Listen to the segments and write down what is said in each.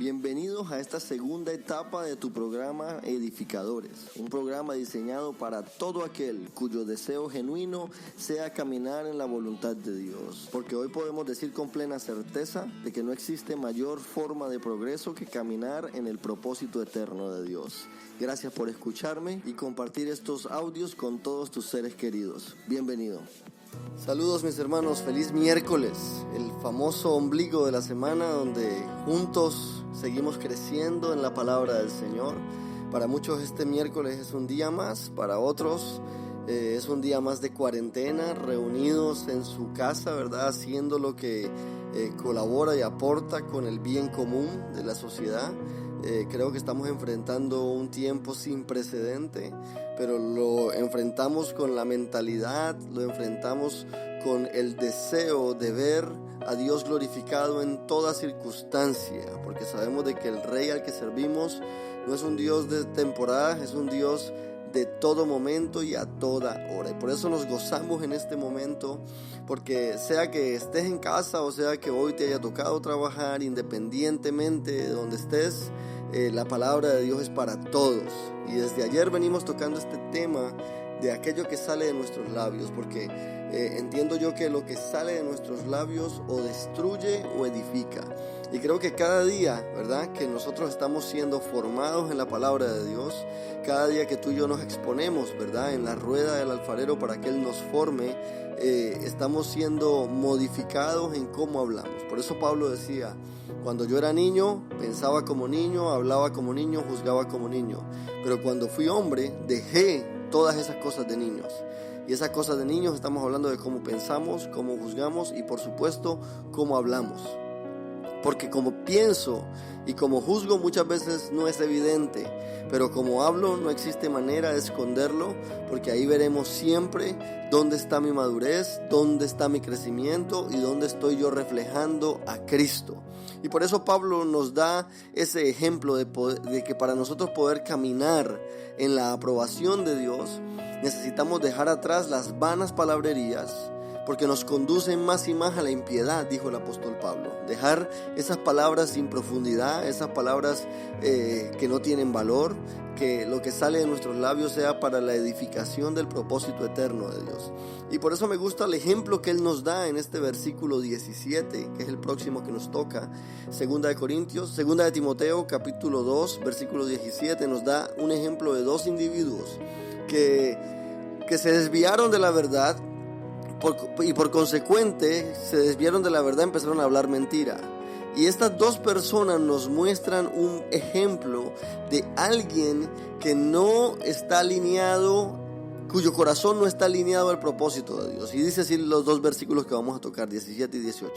Bienvenidos a esta segunda etapa de tu programa Edificadores, un programa diseñado para todo aquel cuyo deseo genuino sea caminar en la voluntad de Dios, porque hoy podemos decir con plena certeza de que no existe mayor forma de progreso que caminar en el propósito eterno de Dios. Gracias por escucharme y compartir estos audios con todos tus seres queridos. Bienvenido. Saludos mis hermanos, feliz miércoles, el famoso ombligo de la semana donde juntos seguimos creciendo en la palabra del Señor. Para muchos este miércoles es un día más, para otros es un día más de cuarentena, reunidos en su casa, ¿verdad? Haciendo lo que colabora y aporta con el bien común de la sociedad. Creo que estamos enfrentando un tiempo sin precedente, pero lo enfrentamos con la mentalidad, lo enfrentamos con el deseo de ver a Dios glorificado en toda circunstancia, porque sabemos de que el Rey al que servimos no es un Dios de temporada, es un Dios de todo momento y a toda hora. Y por eso nos gozamos en este momento, porque sea que estés en casa o sea que hoy te haya tocado trabajar, independientemente de donde estés, la palabra de Dios es para todos. Y desde ayer venimos tocando este tema de aquello que sale de nuestros labios, porque entiendo yo que lo que sale de nuestros labios o destruye o edifica. Y creo que cada día, ¿verdad?, que nosotros estamos siendo formados en la palabra de Dios, cada día que tú y yo nos exponemos, ¿verdad?, en la rueda del alfarero para que Él nos forme, estamos siendo modificados en cómo hablamos. Por eso Pablo decía: cuando yo era niño, pensaba como niño, hablaba como niño, juzgaba como niño. Pero cuando fui hombre, dejé todas esas cosas de niños. Y esas cosas de niños estamos hablando de cómo pensamos, cómo juzgamos y por supuesto cómo hablamos. Porque como pienso y como juzgo muchas veces no es evidente, pero como hablo no existe manera de esconderlo, porque ahí veremos siempre dónde está mi madurez, dónde está mi crecimiento y dónde estoy yo reflejando a Cristo. Y por eso Pablo nos da ese ejemplo de que para nosotros poder caminar en la aprobación de Dios, necesitamos dejar atrás las vanas palabrerías, porque nos conducen más y más a la impiedad, dijo el apóstol Pablo. Dejar esas palabras sin profundidad, esas palabras que no tienen valor, que lo que sale de nuestros labios sea para la edificación del propósito eterno de Dios. Y por eso me gusta el ejemplo que Él nos da en este versículo 17, que es el próximo que nos toca. Segunda de Timoteo, capítulo 2, versículo 17, nos da un ejemplo de dos individuos que se desviaron de la verdad, y por consecuente se desviaron de la verdad, empezaron a hablar mentira. Y estas dos personas nos muestran un ejemplo de alguien que no está alineado, cuyo corazón no está alineado al propósito de Dios. Y dice así los dos versículos que vamos a tocar, 17 y 18.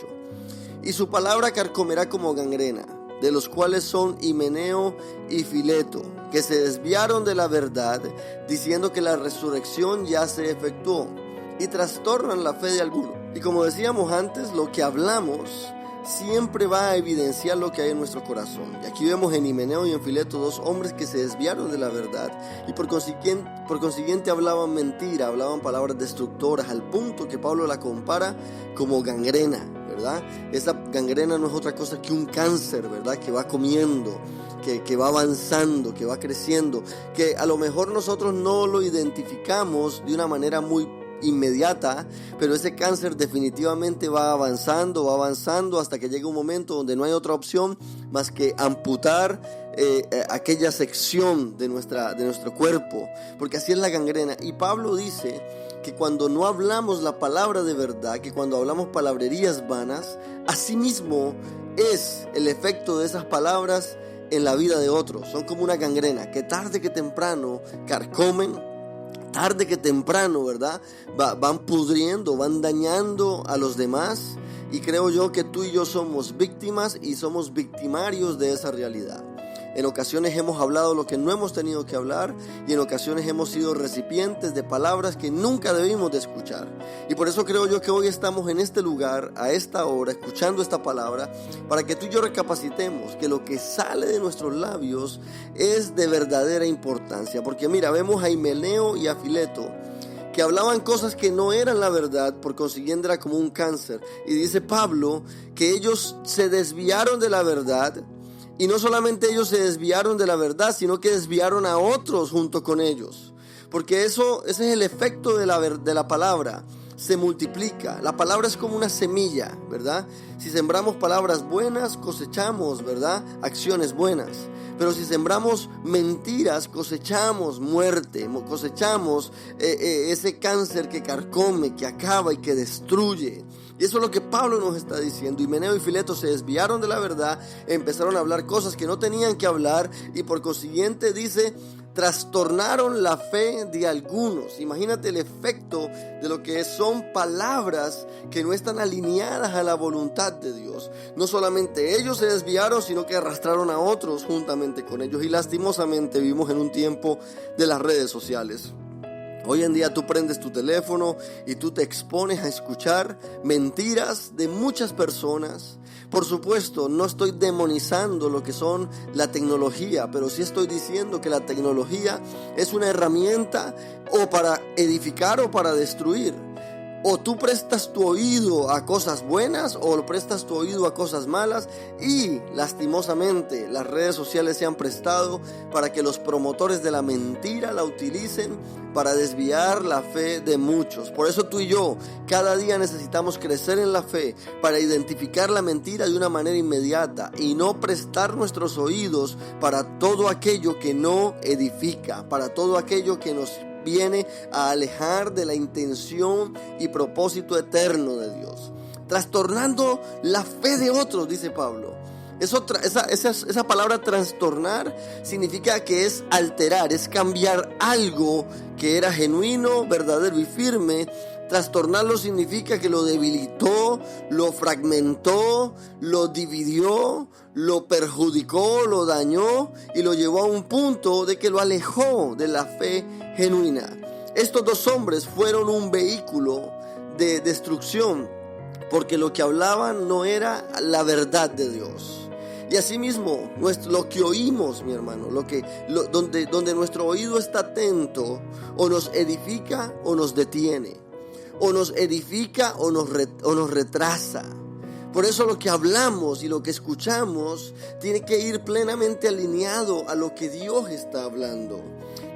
Y su palabra carcomerá como gangrena, de los cuales son Himeneo y Fileto, que se desviaron de la verdad, diciendo que la resurrección ya se efectuó, y trastornan la fe de algunos. Y como decíamos antes, lo que hablamos siempre va a evidenciar lo que hay en nuestro corazón. Y aquí vemos en Himeneo y en Fileto dos hombres que se desviaron de la verdad y por consiguiente hablaban mentira, hablaban palabras destructoras, al punto que Pablo la compara como gangrena, ¿verdad? Esa gangrena no es otra cosa que un cáncer, ¿verdad?, que va comiendo, que va avanzando, que va creciendo, que a lo mejor nosotros no lo identificamos de una manera muy inmediata, pero ese cáncer definitivamente va avanzando hasta que llega un momento donde no hay otra opción más que amputar aquella sección de nuestro cuerpo, porque así es la gangrena. Y Pablo dice que cuando no hablamos la palabra de verdad, que cuando hablamos palabrerías vanas, así mismo es el efecto de esas palabras en la vida de otros. Son como una gangrena que tarde que temprano carcomen, tarde que temprano, ¿verdad?, van pudriendo, van dañando a los demás. Y creo yo que tú y yo somos víctimas y somos victimarios de esa realidad. En ocasiones hemos hablado lo que no hemos tenido que hablar, y en ocasiones hemos sido recipientes de palabras que nunca debimos de escuchar. Y por eso creo yo que hoy estamos en este lugar, a esta hora, escuchando esta palabra, para que tú y yo recapacitemos que lo que sale de nuestros labios es de verdadera importancia. Porque mira, vemos a Himeneo y a Fileto, que hablaban cosas que no eran la verdad, por consiguiente era como un cáncer. Y dice Pablo que ellos se desviaron de la verdad Y no solamente ellos se desviaron de la verdad, sino que desviaron a otros junto con ellos. Porque ese es el efecto de la palabra. Se multiplica. La palabra es como una semilla, ¿verdad? Si sembramos palabras buenas, cosechamos, ¿verdad? Acciones buenas. Pero si sembramos mentiras, cosechamos muerte, cosechamos ese cáncer que carcome, que acaba y que destruye. Y eso es lo que Pablo nos está diciendo. Himeneo y Fileto se desviaron de la verdad, empezaron a hablar cosas que no tenían que hablar y por consiguiente dice, trastornaron la fe de algunos. Imagínate el efecto de lo que son palabras que no están alineadas a la voluntad de Dios. No solamente ellos se desviaron, sino que arrastraron a otros juntamente con ellos. Y lastimosamente vivimos en un tiempo de las redes sociales. Hoy en día tú prendes tu teléfono y tú te expones a escuchar mentiras de muchas personas. Por supuesto, no estoy demonizando lo que son la tecnología, pero sí estoy diciendo que la tecnología es una herramienta o para edificar o para destruir. O tú prestas tu oído a cosas buenas o prestas tu oído a cosas malas, y lastimosamente las redes sociales se han prestado para que los promotores de la mentira la utilicen para desviar la fe de muchos. Por eso tú y yo cada día necesitamos crecer en la fe para identificar la mentira de una manera inmediata y no prestar nuestros oídos para todo aquello que no edifica, para todo aquello que nos viene a alejar de la intención y propósito eterno de Dios. Trastornando la fe de otros, dice Pablo. Esa palabra trastornar significa que es alterar, es cambiar algo que era genuino, verdadero y firme. Trastornarlo significa que lo debilitó, lo fragmentó, lo dividió, lo perjudicó, lo dañó y lo llevó a un punto de que lo alejó de la fe genuina. Estos dos hombres fueron un vehículo de destrucción porque lo que hablaban no era la verdad de Dios. Y asimismo, lo que oímos, mi hermano, donde nuestro oído está atento, o nos edifica o nos detiene, o nos edifica o nos retrasa. Por eso lo que hablamos y lo que escuchamos tiene que ir plenamente alineado a lo que Dios está hablando.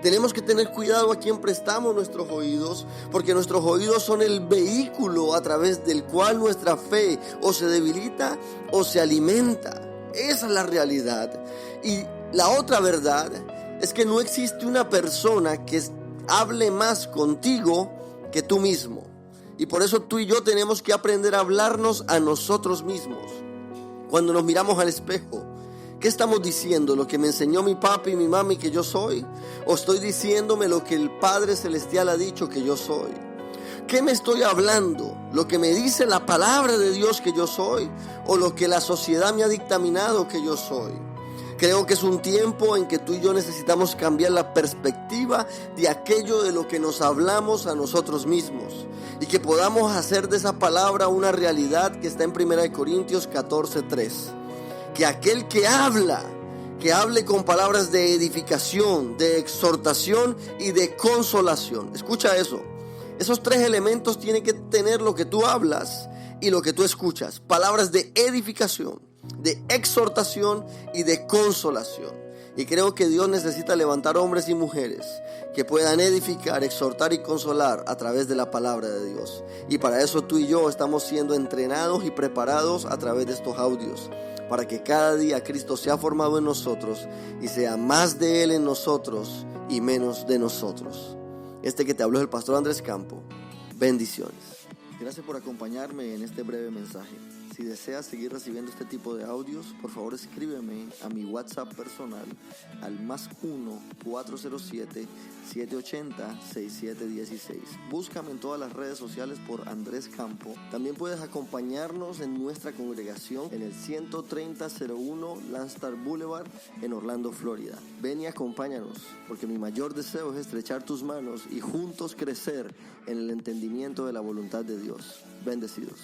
Tenemos que tener cuidado a quién prestamos nuestros oídos, porque nuestros oídos son el vehículo a través del cual nuestra fe o se debilita o se alimenta. Esa es la realidad. Y la otra verdad es que no existe una persona que hable más contigo que tú mismo. Y por eso tú y yo tenemos que aprender a hablarnos a nosotros mismos. Cuando nos miramos al espejo, ¿qué estamos diciendo? ¿Lo que me enseñó mi papi y mi mami que yo soy? ¿O estoy diciéndome lo que el Padre Celestial ha dicho que yo soy? ¿Qué me estoy hablando? ¿Lo que me dice la palabra de Dios que yo soy? ¿O lo que la sociedad me ha dictaminado que yo soy? Creo que es un tiempo en que tú y yo necesitamos cambiar la perspectiva de aquello de lo que nos hablamos a nosotros mismos y que podamos hacer de esa palabra una realidad que está en 1 Corintios 14:3. Que aquel que hable con palabras de edificación, de exhortación y de consolación. Escucha eso. Esos tres elementos tienen que tener lo que tú hablas y lo que tú escuchas. Palabras de edificación, de exhortación y de consolación. Y creo que Dios necesita levantar hombres y mujeres que puedan edificar, exhortar y consolar a través de la palabra de Dios. Y para eso tú y yo estamos siendo entrenados y preparados a través de estos audios, para que cada día Cristo sea formado en nosotros y sea más de Él en nosotros y menos de nosotros. Este que te habló es el pastor Andrés Campo. Bendiciones. Gracias por acompañarme en este breve mensaje. Si deseas seguir recibiendo este tipo de audios, por favor escríbeme a mi WhatsApp personal al +1 407 780 6716. Búscame en todas las redes sociales por Andrés Campo. También puedes acompañarnos en nuestra congregación en el 13001 Landstar Boulevard en Orlando, Florida. Ven y acompáñanos, porque mi mayor deseo es estrechar tus manos y juntos crecer en el entendimiento de la voluntad de Dios. Bendecidos.